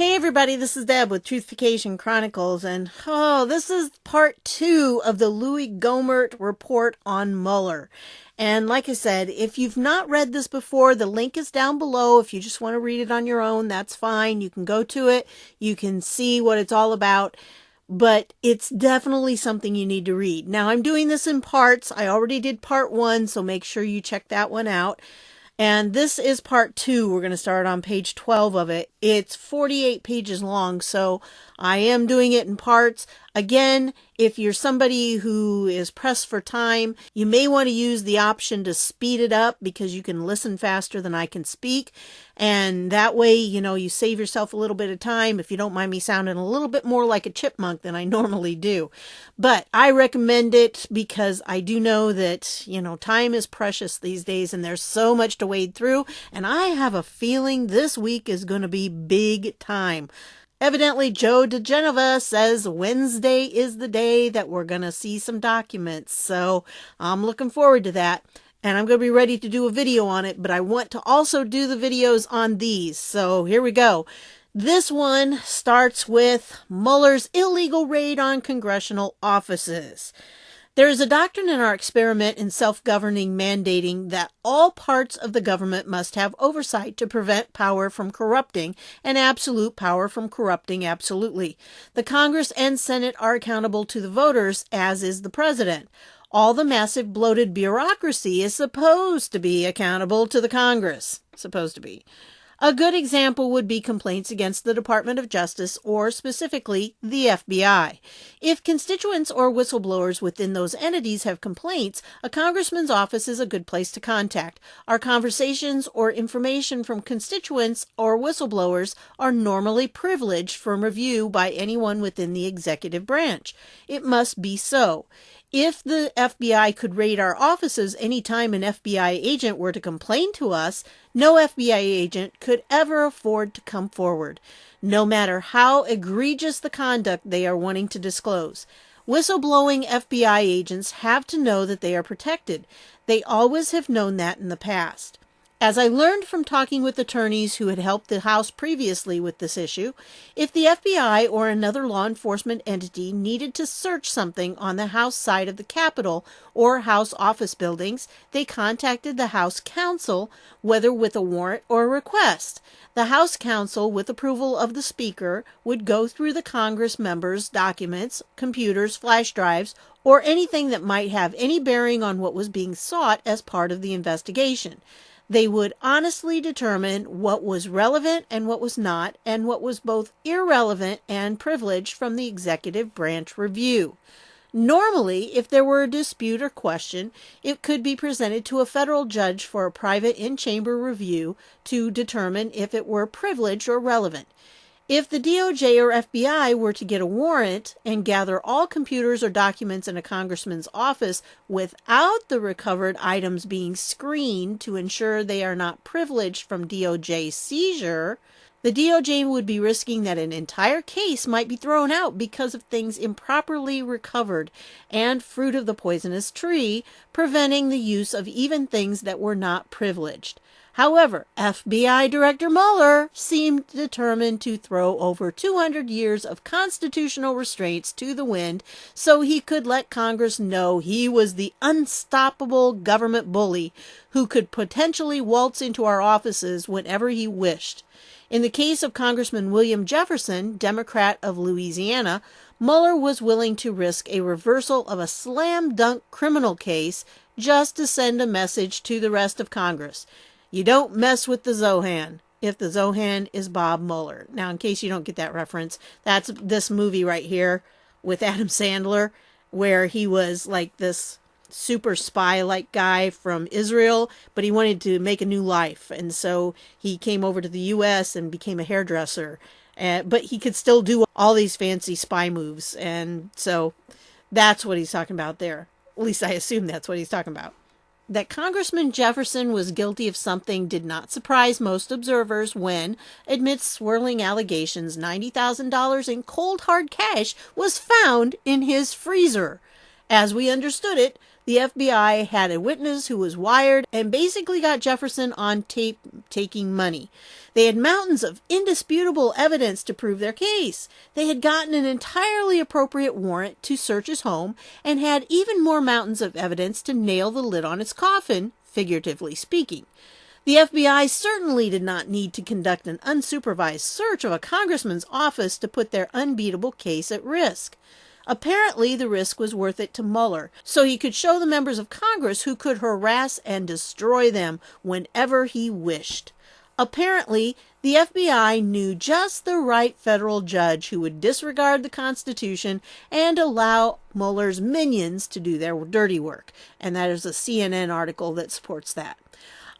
Hey everybody, this is Deb with Truthification Chronicles, and this is part 2 of the Louie Gohmert report on Mueller. And like I said, if you've not read this before, the link is down below. If you just want to read it on your own, that's fine. You can go to it. You can see what it's all about. But it's definitely something you need to read. Now, I'm doing this in parts. I already did part 1, so make sure you check that one out. And this is part 2. We're going to start on page 12 of it. It's 48 pages long, so I am doing it in parts. Again, if you're somebody who is pressed for time, you may want to use the option to speed it up because you can listen faster than I can speak. And that way, you save yourself a little bit of time if you don't mind me sounding a little bit more like a chipmunk than I normally do. But I recommend it because I do know that, time is precious these days and there's so much to wade through. And I have a feeling this week is going to be big time. Evidently, Joe DeGenova says Wednesday is the day that we're going to see some documents. So I'm looking forward to that. And I'm going to be ready to do a video on it, but I want to also do the videos on these. So here we go. This one starts with Mueller's illegal raid on congressional offices. There is a doctrine in our experiment in self-governing mandating that all parts of the government must have oversight to prevent power from corrupting and absolute power from corrupting absolutely. The Congress and Senate are accountable to the voters, as is the president. All the massive bloated bureaucracy is supposed to be accountable to the Congress. Supposed to be. A good example would be complaints against the Department of Justice, or specifically the FBI. If constituents or whistleblowers within those entities have complaints, a congressman's office is a good place to contact. Our conversations or information from constituents or whistleblowers are normally privileged from review by anyone within the executive branch. It must be so. If the FBI could raid our offices any time an FBI agent were to complain to us, no FBI agent could ever afford to come forward, no matter how egregious the conduct they are wanting to disclose. Whistleblowing FBI agents have to know that they are protected. They always have known that in the past. As I learned from talking with attorneys who had helped the House previously with this issue, if the FBI or another law enforcement entity needed to search something on the House side of the Capitol or House office buildings, they contacted the House counsel, whether with a warrant or a request. The House counsel, with approval of the Speaker, would go through the Congress members' documents, computers, flash drives, or anything that might have any bearing on what was being sought as part of the investigation. They would honestly determine what was relevant and what was not, and what was both irrelevant and privileged from the executive branch review. Normally, if there were a dispute or question, it could be presented to a federal judge for a private in-chamber review to determine if it were privileged or relevant. If the DOJ or FBI were to get a warrant and gather all computers or documents in a congressman's office without the recovered items being screened to ensure they are not privileged from DOJ seizure, the DOJ would be risking that an entire case might be thrown out because of things improperly recovered and fruit of the poisonous tree, preventing the use of even things that were not privileged. However, FBI Director Mueller seemed determined to throw over 200 years of constitutional restraints to the wind so he could let Congress know he was the unstoppable government bully who could potentially waltz into our offices whenever he wished. In the case of Congressman William Jefferson, Democrat of Louisiana, Mueller was willing to risk a reversal of a slam-dunk criminal case just to send a message to the rest of Congress. You don't mess with the Zohan, if the Zohan is Bob Mueller. Now, in case you don't get that reference, that's this movie right here with Adam Sandler, where he was like this super spy-like guy from Israel, but he wanted to make a new life. And so he came over to the U.S. and became a hairdresser. But he could still do all these fancy spy moves. And so that's what he's talking about there. At least I assume that's what he's talking about. That Congressman Jefferson was guilty of something did not surprise most observers when, amidst swirling allegations, $90,000 in cold hard cash was found in his freezer. As we understood it, The FBI had a witness who was wired and basically got Jefferson on tape taking money. They had mountains of indisputable evidence to prove their case. They had gotten an entirely appropriate warrant to search his home and had even more mountains of evidence to nail the lid on his coffin, figuratively speaking. The FBI certainly did not need to conduct an unsupervised search of a congressman's office to put their unbeatable case at risk. Apparently, the risk was worth it to Mueller, so he could show the members of Congress who could harass and destroy them whenever he wished. Apparently, the FBI knew just the right federal judge who would disregard the Constitution and allow Mueller's minions to do their dirty work, and that is a CNN article that supports that.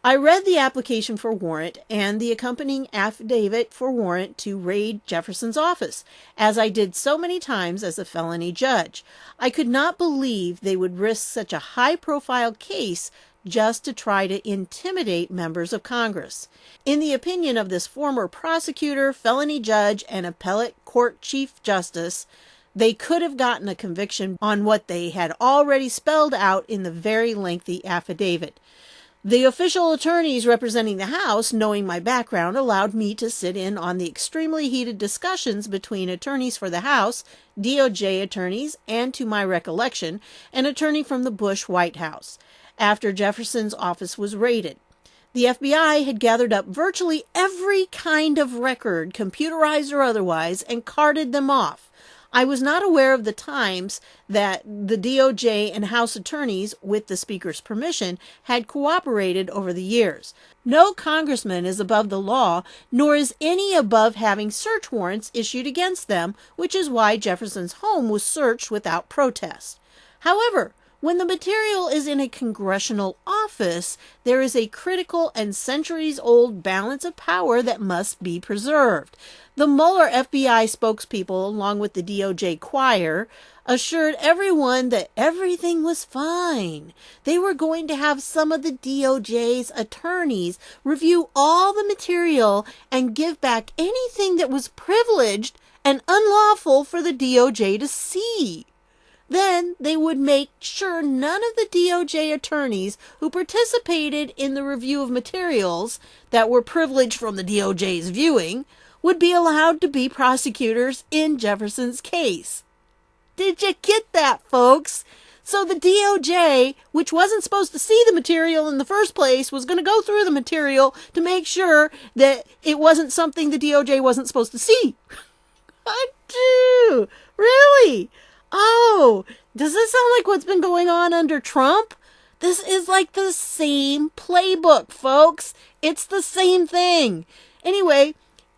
I read the application for warrant and the accompanying affidavit for warrant to raid Jefferson's office, as I did so many times as a felony judge. I could not believe they would risk such a high-profile case just to try to intimidate members of Congress. In the opinion of this former prosecutor, felony judge, and appellate court chief justice, they could have gotten a conviction on what they had already spelled out in the very lengthy affidavit. The official attorneys representing the House, knowing my background, allowed me to sit in on the extremely heated discussions between attorneys for the House, DOJ attorneys, and, to my recollection, an attorney from the Bush White House, after Jefferson's office was raided. The FBI had gathered up virtually every kind of record, computerized or otherwise, and carted them off. I was not aware of the times that the DOJ and House attorneys, with the Speaker's permission, had cooperated over the years. No congressman is above the law, nor is any above having search warrants issued against them, which is why Jefferson's home was searched without protest. However, when the material is in a congressional office, there is a critical and centuries-old balance of power that must be preserved. The Mueller FBI spokespeople, along with the DOJ choir, assured everyone that everything was fine. They were going to have some of the DOJ's attorneys review all the material and give back anything that was privileged and unlawful for the DOJ to see. Then they would make sure none of the DOJ attorneys who participated in the review of materials that were privileged from the DOJ's viewing would be allowed to be prosecutors in Jefferson's case. Did you get that, folks? So the DOJ, which wasn't supposed to see the material in the first place, was going to go through the material to make sure that it wasn't something the DOJ wasn't supposed to see. Achoo! Really? Oh, does this sound like what's been going on under Trump? This is like the same playbook, folks. It's the same thing. Anyway,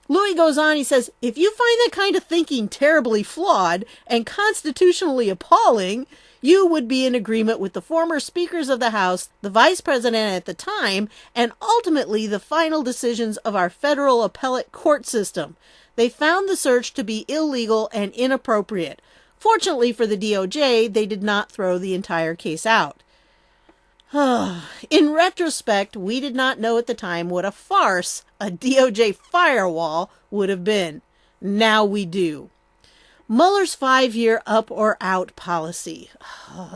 Louie goes on, he says, if you find that kind of thinking terribly flawed and constitutionally appalling, you would be in agreement with the former speakers of the House, the vice president at the time, and ultimately the final decisions of our federal appellate court system. They found the search to be illegal and inappropriate. Fortunately for the DOJ, they did not throw the entire case out. In retrospect, we did not know at the time what a farce a DOJ firewall would have been. Now we do. Mueller's 5-year up or out policy.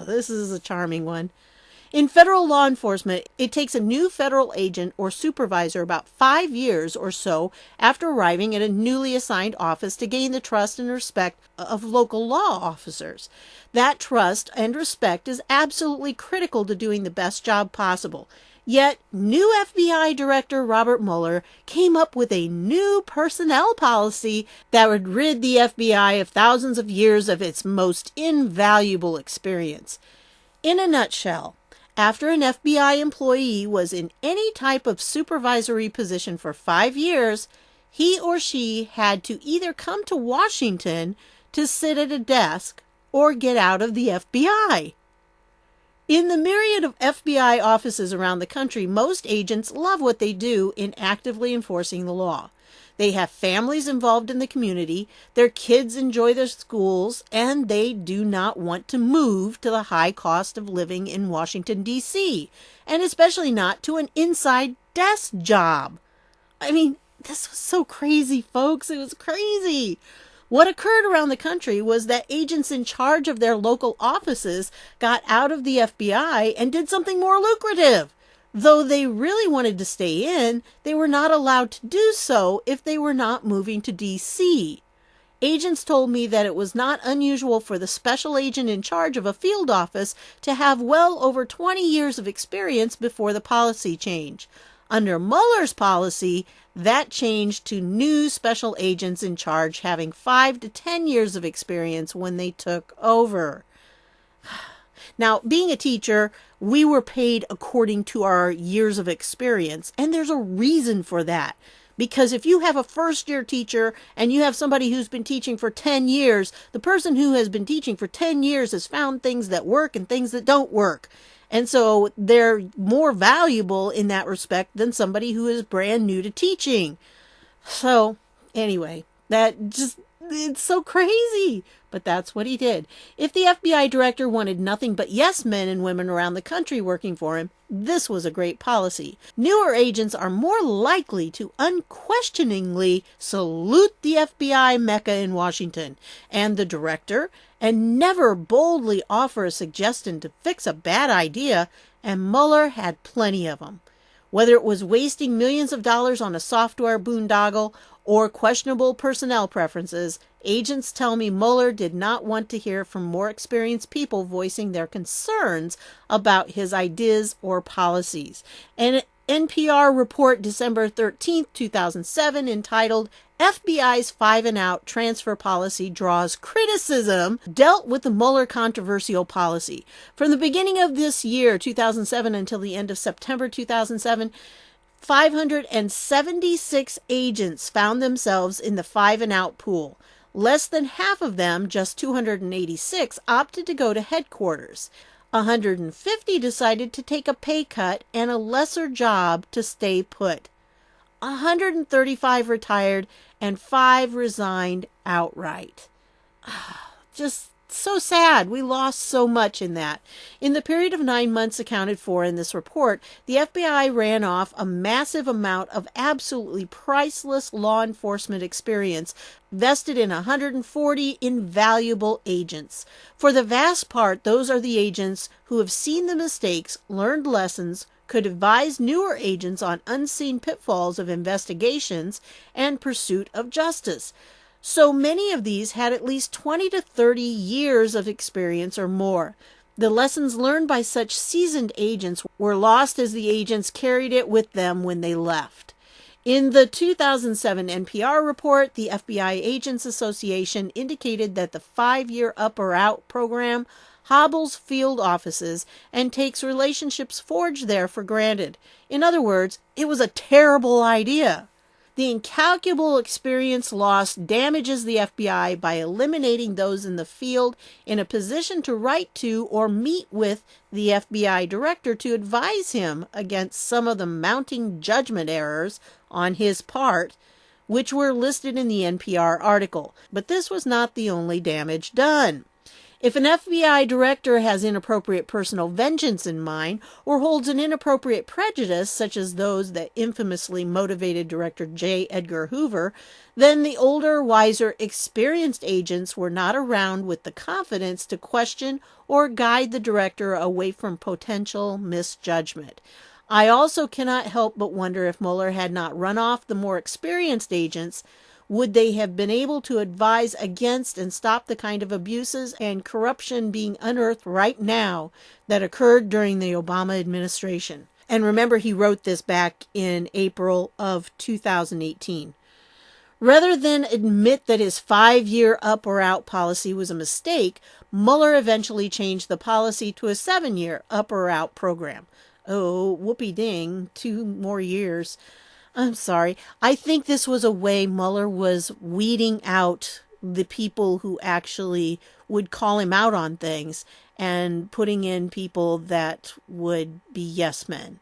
This is a charming one. In federal law enforcement, it takes a new federal agent or supervisor about 5 years or so after arriving at a newly assigned office to gain the trust and respect of local law officers. That trust and respect is absolutely critical to doing the best job possible. Yet, new FBI Director Robert Mueller came up with a new personnel policy that would rid the FBI of thousands of years of its most invaluable experience. In a nutshell, after an FBI employee was in any type of supervisory position for 5 years, he or she had to either come to Washington to sit at a desk or get out of the FBI. In the myriad of FBI offices around the country, most agents love what they do in actively enforcing the law. They have families involved in the community, their kids enjoy their schools, and they do not want to move to the high cost of living in Washington, D.C., and especially not to an inside desk job. I mean, this was so crazy, folks. It was crazy. What occurred around the country was that agents in charge of their local offices got out of the FBI and did something more lucrative. Though they really wanted to stay in, they were not allowed to do so if they were not moving to D.C. Agents told me that it was not unusual for the special agent in charge of a field office to have well over 20 years of experience before the policy change. Under Mueller's policy, that changed to new special agents in charge having 5 to 10 years of experience when they took over. Now, being a teacher, we were paid according to our years of experience, and there's a reason for that. Because if you have a first-year teacher and you have somebody who's been teaching for 10 years, the person who has been teaching for 10 years has found things that work and things that don't work. And so they're more valuable in that respect than somebody who is brand new to teaching. So, anyway, it's so crazy. But that's what he did. If the FBI director wanted nothing but yes men and women around the country working for him, this was a great policy. Newer agents are more likely to unquestioningly salute the FBI Mecca in Washington and the director, and never boldly offer a suggestion to fix a bad idea, and Mueller had plenty of them. Whether it was wasting millions of dollars on a software boondoggle or questionable personnel preferences, agents tell me Mueller did not want to hear from more experienced people voicing their concerns about his ideas or policies. An NPR report December 13, 2007, entitled FBI's 5 and Out Transfer Policy Draws Criticism, dealt with the Mueller controversial policy. From the beginning of this year, 2007, until the end of September 2007, 576 agents found themselves in the 5 and Out pool. Less than half of them, just 286, opted to go to headquarters. 150 decided to take a pay cut and a lesser job to stay put. 135 retired and 5 resigned outright. Just so sad. We lost so much in that. In the period of 9 months accounted for in this report, the FBI ran off a massive amount of absolutely priceless law enforcement experience vested in 140 invaluable agents. For the vast part, those are the agents who have seen the mistakes, learned lessons, could advise newer agents on unseen pitfalls of investigations and pursuit of justice. So many of these had at least 20 to 30 years of experience or more. The lessons learned by such seasoned agents were lost as the agents carried it with them when they left. In the 2007 NPR report, the FBI Agents Association indicated that the 5-year Up or Out program hobbles field offices and takes relationships forged there for granted. In other words, it was a terrible idea. The incalculable experience lost damages the FBI by eliminating those in the field in a position to write to or meet with the FBI director to advise him against some of the mounting judgment errors on his part, which were listed in the NPR article. But this was not the only damage done. If an FBI director has inappropriate personal vengeance in mind or holds an inappropriate prejudice, such as those that infamously motivated Director J. Edgar Hoover, then the older, wiser, experienced agents were not around with the confidence to question or guide the director away from potential misjudgment. I also cannot help but wonder if Mueller had not run off the more experienced agents, would they have been able to advise against and stop the kind of abuses and corruption being unearthed right now that occurred during the Obama administration? And remember, he wrote this back in April of 2018. Rather than admit that his 5-year Up or Out policy was a mistake, Mueller eventually changed the policy to a 7-year Up or Out program. Oh, whoopee-ding, 2 more years. I'm sorry. I think this was a way Mueller was weeding out the people who actually would call him out on things and putting in people that would be yes men.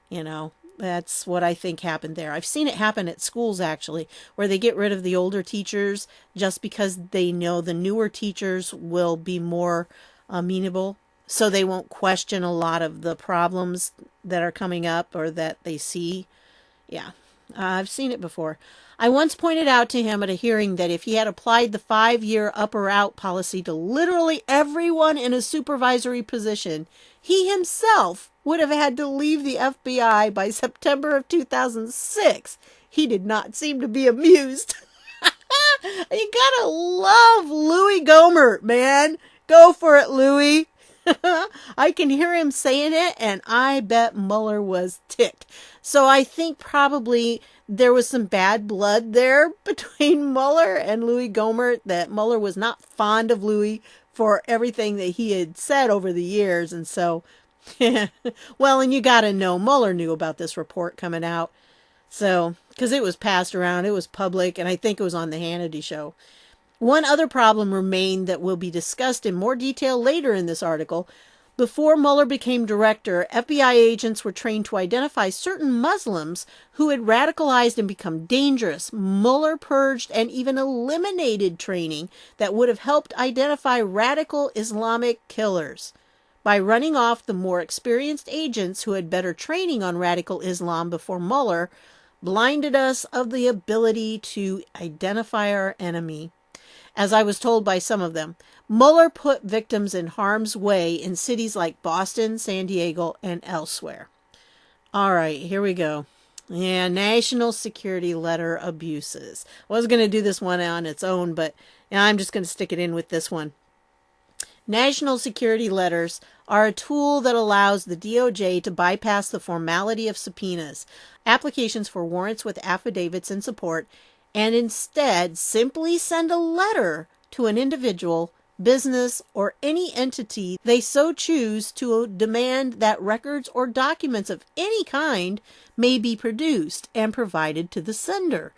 You know, that's what I think happened there. I've seen it happen at schools, actually, where they get rid of the older teachers just because they know the newer teachers will be more amenable. So they won't question a lot of the problems that are coming up or that they see. Yeah. I've seen it before. I once pointed out to him at a hearing that if he had applied the 5-year up or out policy to literally everyone in a supervisory position, he himself would have had to leave the FBI by September of 2006. He did not seem to be amused. You gotta love Louie Gohmert, man. Go for it, Louie. I can hear him saying it, and I bet Mueller was ticked. So I think probably there was some bad blood there between Mueller and Louie Gohmert, that Mueller was not fond of Louie for everything that he had said over the years. And so, well, and you got to know, Mueller knew about this report coming out. So, because it was passed around, it was public, and I think it was on the Hannity show. One other problem remained that will be discussed in more detail later in this article. Before Mueller became director, FBI agents were trained to identify certain Muslims who had radicalized and become dangerous. Mueller purged and even eliminated training that would have helped identify radical Islamic killers. By running off the more experienced agents who had better training on radical Islam before Mueller blinded us of the ability to identify our enemy. As I was told by some of them, Mueller put victims in harm's way in cities like Boston, San Diego, and elsewhere. All right, here we go. Yeah, national security letter abuses. I was going to do this one on its own, but I'm just going to stick it in with this one. National security letters are a tool that allows the DOJ to bypass the formality of subpoenas, applications for warrants with affidavits in support, and instead simply send a letter to an individual, business, or any entity they so choose to demand that records or documents of any kind may be produced and provided to the sender.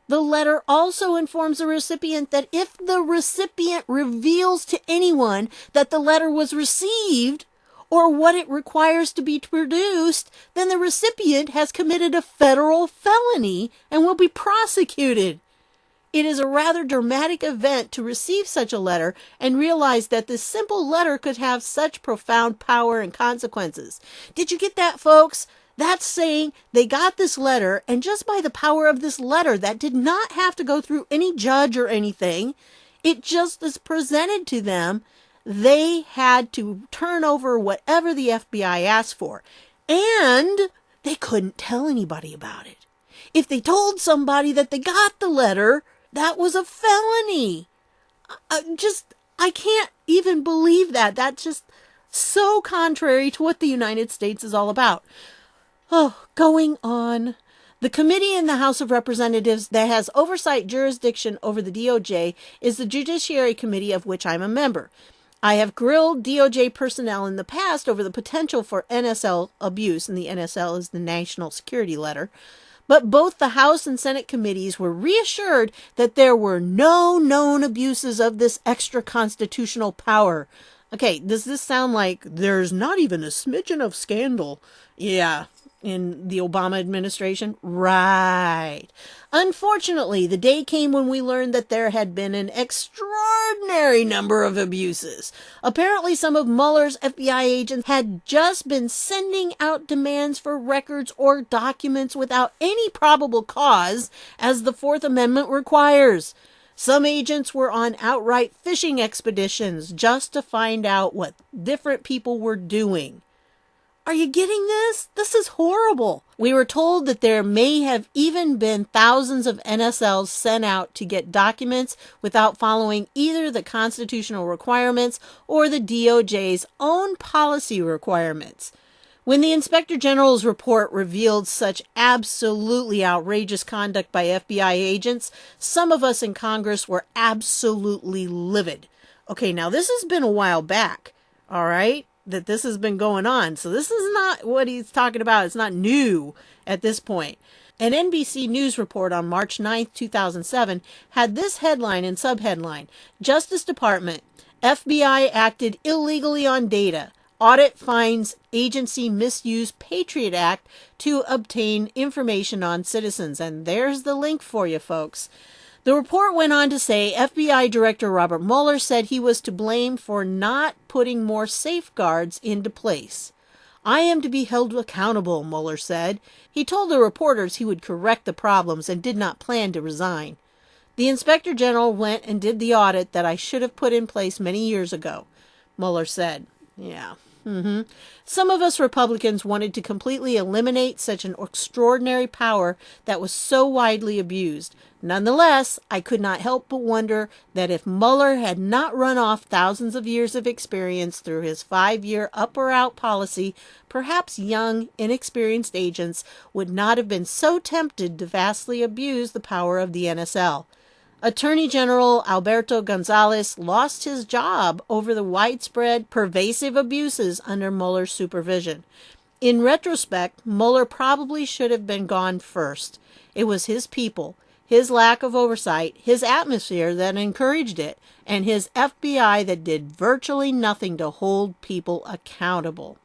The letter also informs the recipient that if the recipient reveals to anyone that the letter was received or what it requires to be produced, then the recipient has committed a federal felony and will be prosecuted. It is a rather dramatic event to receive such a letter and realize that this simple letter could have such profound power and consequences. Did you get that, folks? That's saying they got this letter, and just by the power of this letter that did not have to go through any judge or anything, it just is presented to them, they had to turn over whatever the FBI asked for. And they couldn't tell anybody about it. If they told somebody that they got the letter, that was a felony. I can't even believe that. That's just so contrary to what the United States is all about. Oh, going on. The committee in the House of Representatives that has oversight jurisdiction over the DOJ is the Judiciary Committee, of which I'm a member. I have grilled DOJ personnel in the past over the potential for NSL abuse, and the NSL is the National Security Letter. But both the House and Senate committees were reassured that there were no known abuses of this extra constitutional power. Okay, does this sound like there's not even a smidgen of scandal? Yeah. In the Obama administration? Right. Unfortunately, the day came when we learned that there had been an extraordinary number of abuses. Apparently, some of Mueller's FBI agents had just been sending out demands for records or documents without any probable cause, as the Fourth Amendment requires. Some agents were on outright fishing expeditions just to find out what different people were doing. Are you getting this? This is horrible. We were told that there may have even been thousands of NSLs sent out to get documents without following either the constitutional requirements or the DOJ's own policy requirements. When the Inspector General's report revealed such absolutely outrageous conduct by FBI agents, some of us in Congress were absolutely livid. Okay, now this has been a while back, all right? That this has been going on. So this is not what he's talking about. It's not new at this point. An NBC News report on March 9th, 2007 had this headline and subheadline: Justice Department, FBI acted illegally on data. Audit finds agency misuse Patriot Act to obtain information on citizens. And there's the link for you, folks. The report went on to say FBI Director Robert Mueller said he was to blame for not putting more safeguards into place. I am to be held accountable, Mueller said. He told the reporters he would correct the problems and did not plan to resign. The Inspector General went and did the audit that I should have put in place many years ago, Mueller said. Yeah. Some of us Republicans wanted to completely eliminate such an extraordinary power that was so widely abused. Nonetheless, I could not help but wonder that if Mueller had not run off thousands of years of experience through his 5-year up or out policy, perhaps young, inexperienced agents would not have been so tempted to vastly abuse the power of the NSL. Attorney General Alberto Gonzales lost his job over the widespread, pervasive abuses under Mueller's supervision. In retrospect, Mueller probably should have been gone first. It was his people, his lack of oversight, his atmosphere that encouraged it, and his FBI that did virtually nothing to hold people accountable.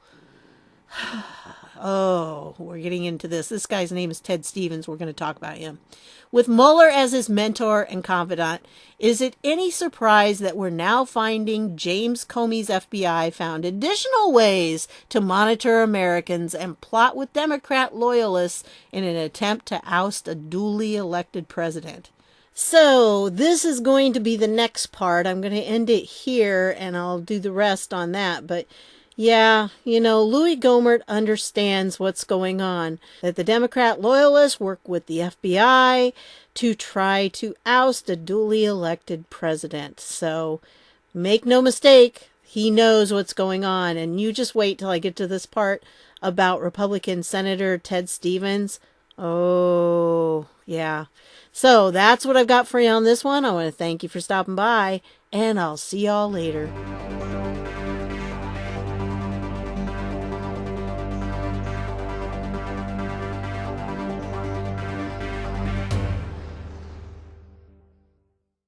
Oh, we're getting into this. This guy's name is Ted Stevens. We're going to talk about him. With Mueller as his mentor and confidant, is it any surprise that we're now finding James Comey's FBI found additional ways to monitor Americans and plot with Democrat loyalists in an attempt to oust a duly elected president? So this is going to be the next part. I'm going to end it here and I'll do the rest on that. But yeah, Louie Gohmert understands what's going on, that the Democrat loyalists work with the FBI to try to oust a duly elected president. So make no mistake, he knows what's going on. And you just wait till I get to this part about Republican Senator Ted Stevens. Oh, yeah. So that's what I've got for you on this one. I want to thank you for stopping by, and I'll see y'all later.